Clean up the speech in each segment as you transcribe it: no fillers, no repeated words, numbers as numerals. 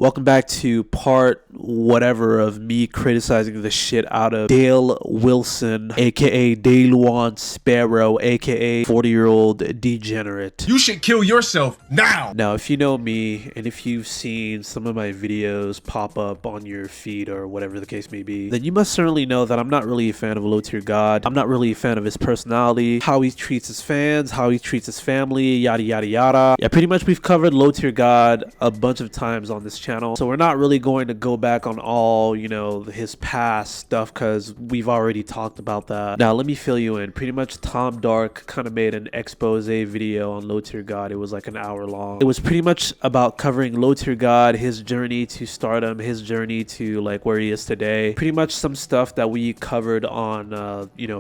Welcome back to part whatever of me criticizing the shit out of Dale Wilson, aka DeLuan Sparrow, aka 40-year-old degenerate. You should kill yourself now! Now, if you know me, and if you've seen some of my videos pop up on your feed or whatever the case may be, then you must certainly know that I'm not really a fan of LowTierGod. I'm not really a fan of his personality, how he treats his fans, how he treats his family, yada yada yada. Yeah, pretty much we've covered LowTierGod a bunch of times on this channel. So we're not really going to go back on all, his past stuff because we've already talked about that. Now, let me fill you in. Pretty much Tom Dark kind of made an expose video on LowTierGod. It was like an hour long. It was pretty much about covering LowTierGod, his journey to stardom, his journey to like where he is today. Pretty much some stuff that we covered on,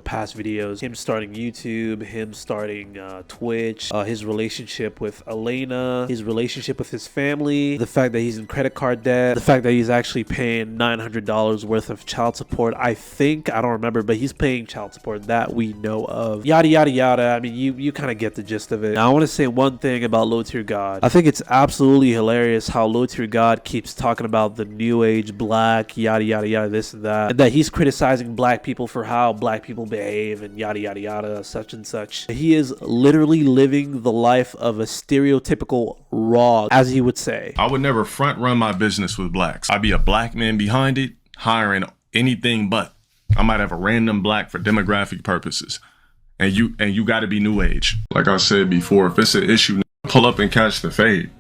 past videos. Him starting YouTube, him starting Twitch, his relationship with Elena, his relationship with his family, the fact that he's in credit card debt, the fact that he's actually paying $900 worth of child support. I don't remember, but he's paying child support that we know of. Yada yada yada. I mean, you kind of get the gist of it. Now, I want to say one thing about LowTierGod. I think it's absolutely hilarious how LowTierGod keeps talking about the new age black, yada yada yada, this and that he's criticizing black people for how black people behave and yada yada yada, such and such. He is literally living the life of a stereotypical raw, as he would say. I would never front run my business with blacks. I'd be a black man behind it, hiring anything but. I might have a random black for demographic purposes. And you gotta be new age. Like I said before, if it's an issue, pull up and catch the fade.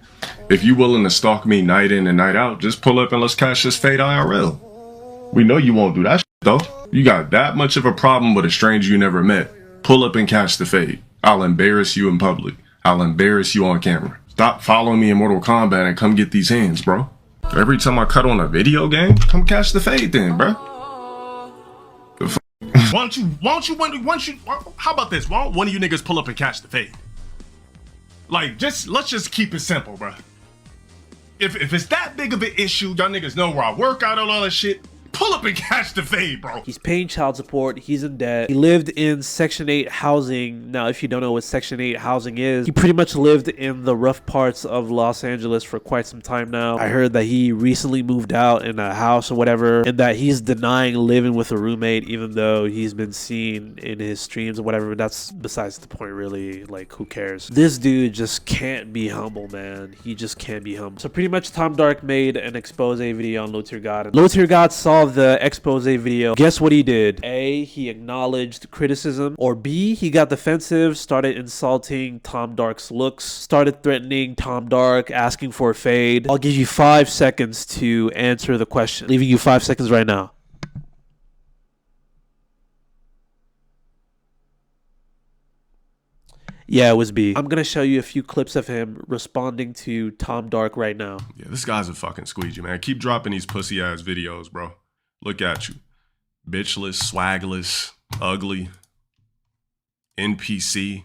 If you willing to stalk me night in and night out, just pull up and let's catch this fade IRL. We know you won't do that shit though. You got that much of a problem with a stranger you never met. Pull up and catch the fade. I'll embarrass you in public. I'll embarrass you on camera. Stop following me in Mortal Kombat and come get these hands, bro. Every time I cut on a video game, come catch the fade then, bro. Why don't you, how about this? Why don't one of you niggas pull up and catch the fade? Like, let's just keep it simple, bro. If it's that big of an issue, y'all niggas know where I work out and all that shit. Pull up and catch the fade, bro. He's paying child support. He's in debt. He lived in Section 8 housing. Now, if you don't know what Section 8 housing is, he pretty much lived in the rough parts of Los Angeles for quite some time now. I heard that he recently moved out in a house or whatever, and that he's denying living with a roommate, even though he's been seen in his streams or whatever. But that's besides the point, really. Like, who cares? This dude just can't be humble, man. He just can't be humble. So pretty much Tom Dark made an expose video on LowTierGod, and LowTierGod saw the expose video. Guess what he did? A, he acknowledged criticism, or B, he got defensive, started insulting Tom Dark's looks, started threatening Tom Dark, asking for a fade. I'll give you 5 seconds to answer the question. Leaving you 5 seconds right now. Yeah, it was B. I'm gonna show you a few clips of him responding to Tom Dark right now. Yeah, this guy's a fucking squeegee, man. Keep dropping these pussy ass videos, bro. Look at you. Bitchless, swagless, ugly, NPC.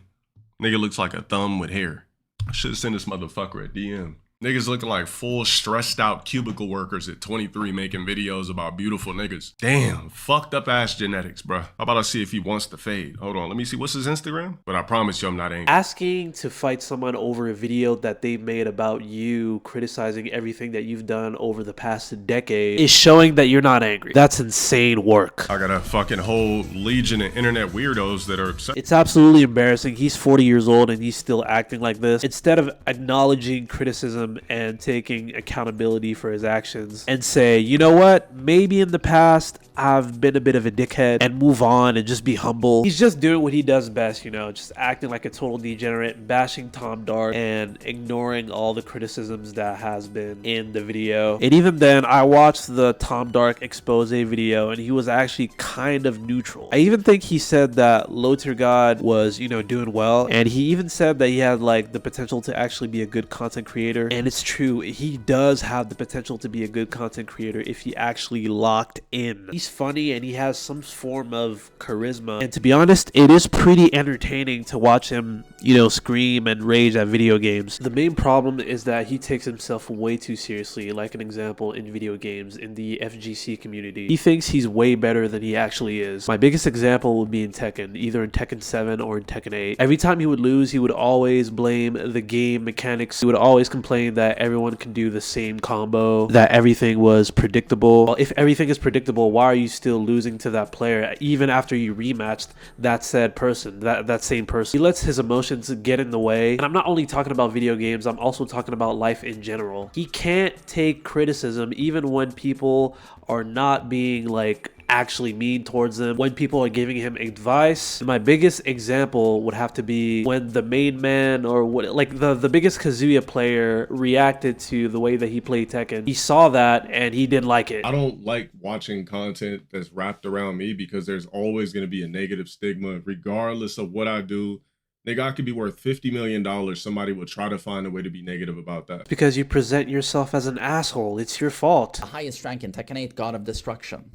Nigga looks like a thumb with hair. I should send this motherfucker a DM. Niggas looking like full stressed out cubicle workers at 23 making videos about beautiful niggas. Damn, fucked up ass genetics, bro. How about I see if he wants to fade? Hold on, let me see. What's his Instagram? But I promise you I'm not angry. Asking to fight someone over a video that they made about you criticizing everything that you've done over the past decade is showing that you're not angry. That's insane work. I got a fucking whole legion of internet weirdos that are upset. It's absolutely embarrassing. He's 40 years old and he's still acting like this. Instead of acknowledging criticism and taking accountability for his actions and say, you know what, maybe in the past I've been a bit of a dickhead, and move on and just be humble. He's just doing what he does best, just acting like a total degenerate, bashing Tom Dark and ignoring all the criticisms that has been in the video. And even then, I watched the Tom Dark expose video and he was actually kind of neutral. I even think he said that LowTierGod was, doing well, and he even said that he had like the potential to actually be a good content creator. And it's true, he does have the potential to be a good content creator if he actually locked in. He's funny and he has some form of charisma, and to be honest, it is pretty entertaining to watch him, scream and rage at video games. The main problem is that he takes himself way too seriously. Like an example, in video games, in the FGC community, he thinks he's way better than he actually is. My biggest example would be in Tekken, either in Tekken 7 or in Tekken 8. Every time he would lose, he would always blame the game mechanics. He would always complain saying that everyone can do the same combo, that everything was predictable. Well, if everything is predictable, why are you still losing to that player even after you rematched that said person, that same person? He lets his emotions get in the way. And I'm not only talking about video games, I'm also talking about life in general. He can't take criticism even when people are not being like actually mean towards him, when people are giving him advice. My biggest example would have to be when the main man, or what, like the biggest Kazuya player, reacted to the way that he played Tekken. He saw that and he didn't like it. I don't like watching content that's wrapped around me because there's always going to be a negative stigma regardless of what I do. Nigga, I could be worth $50 million. Somebody will try to find a way to be negative about that. Because you present yourself as an asshole. It's your fault. The highest rank in Tekken 8, God of Destruction.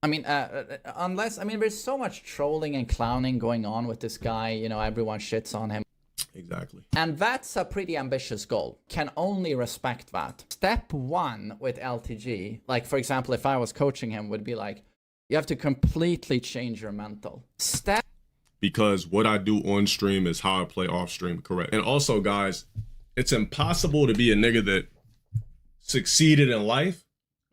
I mean, there's so much trolling and clowning going on with this guy. You know, everyone shits on him. Exactly. And that's a pretty ambitious goal. Can only respect that. Step one with LTG, like for example, if I was coaching him, would be like, you have to completely change your mental. Because what I do on stream is how I play off stream, correct? And also, guys, it's impossible to be a nigga that succeeded in life,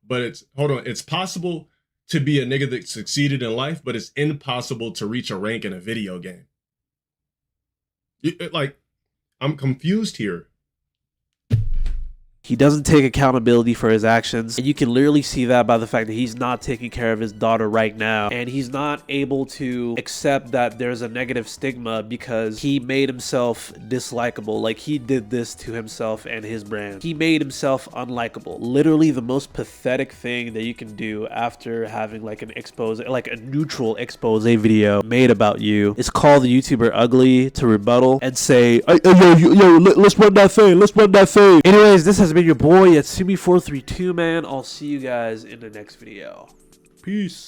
but it's possible to be a nigga that succeeded in life, but it's impossible to reach a rank in a video game. Like, I'm confused here. He doesn't take accountability for his actions, and you can literally see that by the fact that he's not taking care of his daughter right now, and he's not able to accept that there's a negative stigma because he made himself dislikable. Like, he did this to himself and his brand. He made himself unlikable. Literally the most pathetic thing that you can do after having like an expose, like a neutral expose video made about you, is call the YouTuber ugly to rebuttal and say, yo, let's run that thing, let's run that thing. Anyways, this has been your boy Yatsumi432, man. I'll see you guys in the next video. Peace.